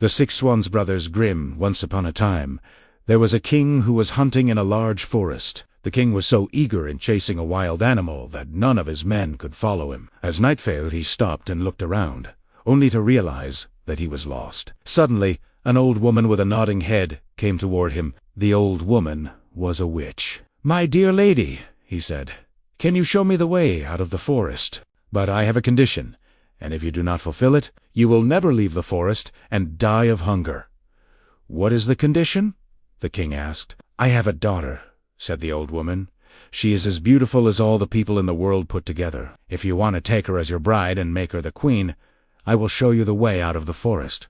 The Six Swans brothers Grimm. Once upon a time, there was a king who was hunting in a large forest. The king was so eager in chasing a wild animal that none of his men could follow him. As night fell, he stopped and looked around, only to realize that he was lost. Suddenly, an old woman with a nodding head came toward him. The old woman was a witch. "My dear lady," he said, "can you show me the way out of the forest? But I have a condition, and if you do not fulfill it, you will never leave the forest and die of hunger." "What is the condition?" the king asked. "I have a daughter," said the old woman. "She is as beautiful as all the people in the world put together. If you want to take her as your bride and make her the queen, I will show you the way out of the forest."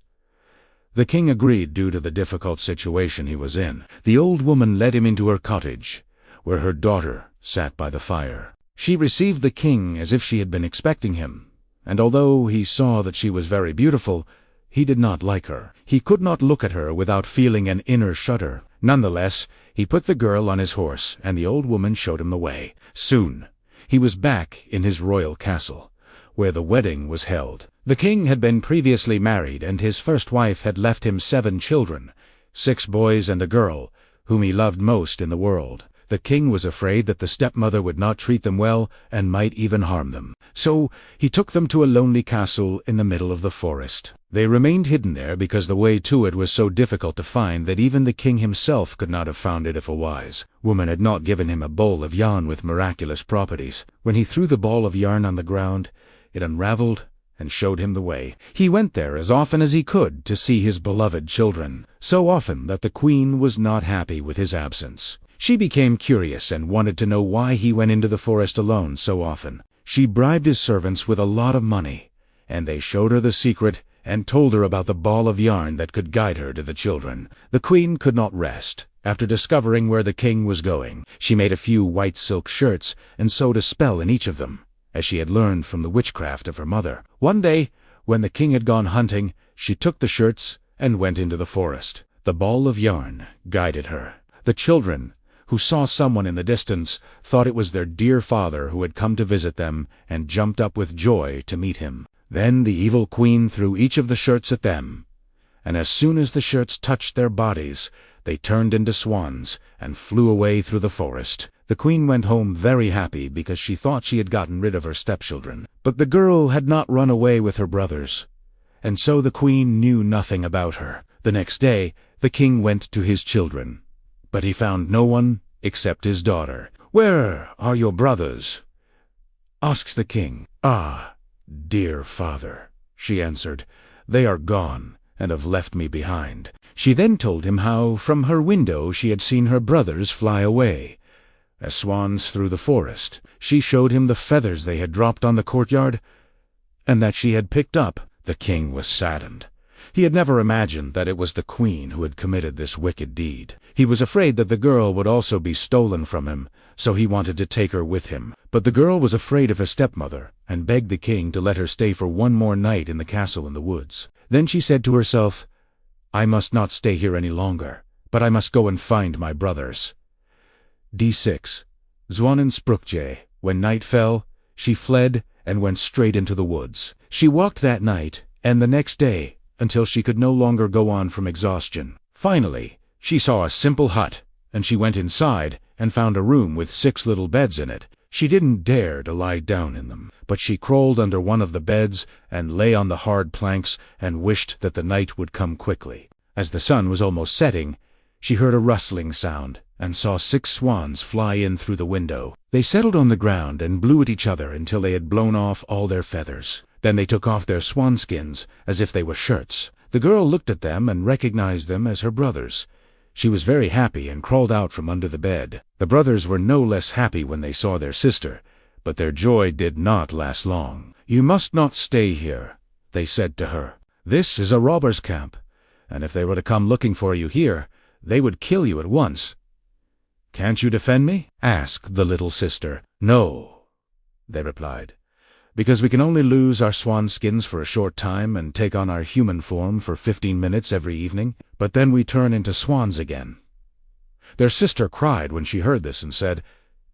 The king agreed due to the difficult situation he was in. The old woman led him into her cottage, where her daughter sat by the fire. She received the king as if she had been expecting him, and although he saw that she was very beautiful, he did not like her. He could not look at her without feeling an inner shudder. Nonetheless, he put the girl on his horse, and the old woman showed him the way. Soon, he was back in his royal castle, where the wedding was held. The king had been previously married, and his first wife had left him 7 children, 6 boys and a girl, whom he loved most in the world. The king was afraid that the stepmother would not treat them well and might even harm them. So he took them to a lonely castle in the middle of the forest. They remained hidden there because the way to it was so difficult to find that even the king himself could not have found it if a wise woman had not given him a ball of yarn with miraculous properties. When he threw the ball of yarn on the ground, it unraveled and showed him the way. He went there as often as he could to see his beloved children, so often that the queen was not happy with his absence. She became curious and wanted to know why he went into the forest alone so often. She bribed his servants with a lot of money, and they showed her the secret and told her about the ball of yarn that could guide her to the children. The queen could not rest. After discovering where the king was going, she made a few white silk shirts and sewed a spell in each of them, as she had learned from the witchcraft of her mother. One day, when the king had gone hunting, she took the shirts and went into the forest. The ball of yarn guided her. The children, who saw someone in the distance, thought it was their dear father who had come to visit them and jumped up with joy to meet him. Then the evil queen threw each of the shirts at them, and as soon as the shirts touched their bodies, they turned into swans and flew away through the forest. The queen went home very happy because she thought she had gotten rid of her stepchildren. But the girl had not run away with her brothers, and so the queen knew nothing about her. The next day, the king went to his children, but he found no one except his daughter. "Where are your brothers?" asked the king. "Ah, dear father," she answered, "they are gone and have left me behind." She then told him how, from her window, she had seen her brothers fly away as swans through the forest. She showed him the feathers they had dropped on the courtyard, and that she had picked up. The king was saddened. He had never imagined that it was the queen who had committed this wicked deed. He was afraid that the girl would also be stolen from him, so he wanted to take her with him. But the girl was afraid of her stepmother, and begged the king to let her stay for one more night in the castle in the woods. Then she said to herself, "I must not stay here any longer, but I must go and find my brothers." D6. Zwanensprukje. When night fell, she fled and went straight into the woods. She walked that night and the next day until she could no longer go on from exhaustion. Finally, she saw a simple hut, and she went inside and found a room with 6 little beds in it. She didn't dare to lie down in them, but she crawled under one of the beds and lay on the hard planks and wished that the night would come quickly. As the sun was almost setting, she heard a rustling sound and saw 6 swans fly in through the window. They settled on the ground and blew at each other until they had blown off all their feathers. Then they took off their swan skins as if they were shirts. The girl looked at them and recognized them as her brothers. She was very happy and crawled out from under the bed. The brothers were no less happy when they saw their sister, but their joy did not last long. "You must not stay here," they said to her. "This is a robber's camp, and if they were to come looking for you here, they would kill you at once." "Can't you defend me?" asked the little sister. "No," they replied, "because we can only lose our swan skins for a short time and take on our human form for 15 minutes every evening, but then we turn into swans again." Their sister cried when she heard this and said,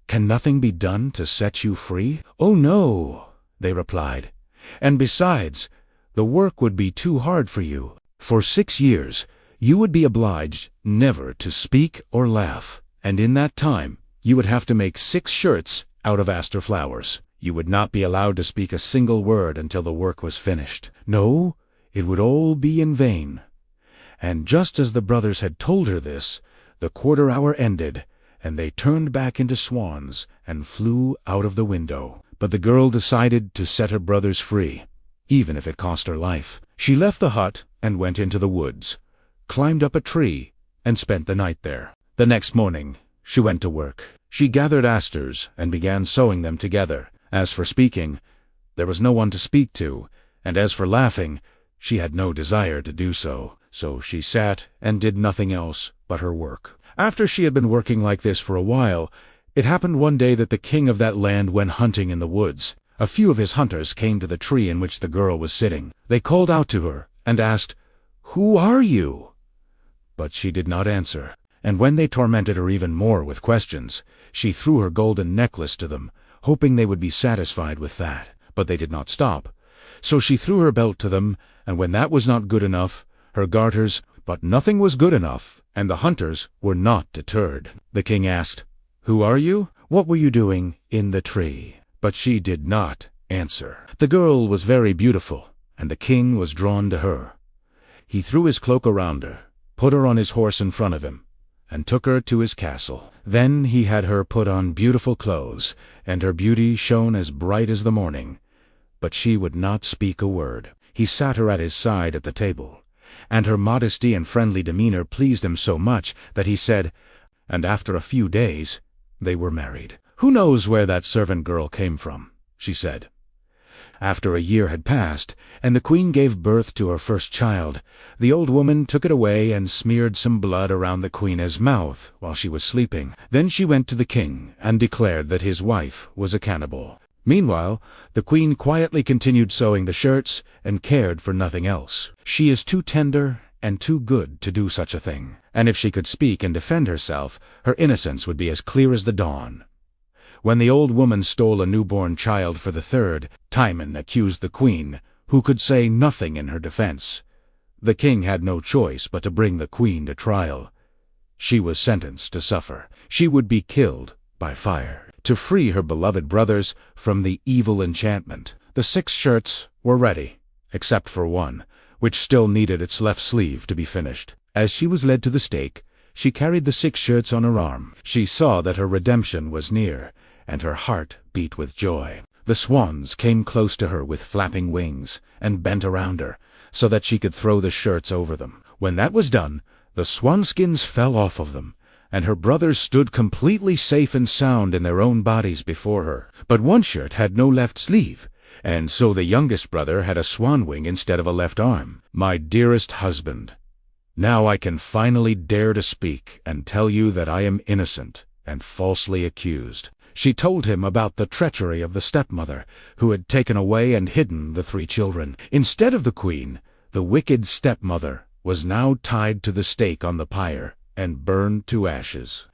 "Can nothing be done to set you free?" "Oh no," they replied, "and besides, the work would be too hard for you. For 6 years you would be obliged never to speak or laugh, and in that time you would have to make 6 shirts out of aster flowers. You would not be allowed to speak a single word until the work was finished. No, it would all be in vain. And just as the brothers had told her this, the quarter hour ended, and they turned back into swans and flew out of the window. But the girl decided to set her brothers free, even if it cost her life. She left the hut and went into the woods, climbed up a tree, and spent the night there. The next morning she went to work. She gathered asters and began sewing them together. As for speaking, there was no one to speak to, and as for laughing, she had no desire to do so. So she sat and did nothing else but her work. After she had been working like this for a while, it happened one day that the king of that land went hunting in the woods. A few of his hunters came to the tree in which the girl was sitting. They called out to her and asked, "Who are you?" But she did not answer. And when they tormented her even more with questions, she threw her golden necklace to them, hoping they would be satisfied with that. But they did not stop. So she threw her belt to them, and when that was not good enough, her garters, but nothing was good enough, and the hunters were not deterred. The king asked, "Who are you? What were you doing in the tree?" But she did not answer. The girl was very beautiful, and the king was drawn to her. He threw his cloak around her, put her on his horse in front of him, and took her to his castle. Then he had her put on beautiful clothes, and her beauty shone as bright as the morning. But she would not speak a word. He sat her at his side at the table, and her modesty and friendly demeanor pleased him so much that he said, and after a few days they were married. "Who knows where that servant girl came from?" she said. After a year had passed, and the queen gave birth to her first child, the old woman took it away and smeared some blood around the queen's mouth while she was sleeping. Then she went to the king and declared that his wife was a cannibal. Meanwhile, the queen quietly continued sewing the shirts and cared for nothing else. She is too tender and too good to do such a thing, and if she could speak and defend herself, her innocence would be as clear as the dawn. When the old woman stole a newborn child for the third, Timon accused the queen, who could say nothing in her defense. The king had no choice but to bring the queen to trial. She was sentenced to suffer. She would be killed by fire, to free her beloved brothers from the evil enchantment. The 6 shirts were ready, except for one, which still needed its left sleeve to be finished. As she was led to the stake, she carried the 6 shirts on her arm. She saw that her redemption was near, and her heart beat with joy. The swans came close to her with flapping wings, and bent around her, so that she could throw the shirts over them. When that was done, the swanskins fell off of them, and her brothers stood completely safe and sound in their own bodies before her. But one shirt had no left sleeve, and so the youngest brother had a swan wing instead of a left arm. "My dearest husband, now I can finally dare to speak and tell you that I am innocent and falsely accused." She told him about the treachery of the stepmother, who had taken away and hidden the 3 children. Instead of the queen, the wicked stepmother was now tied to the stake on the pyre and burned to ashes.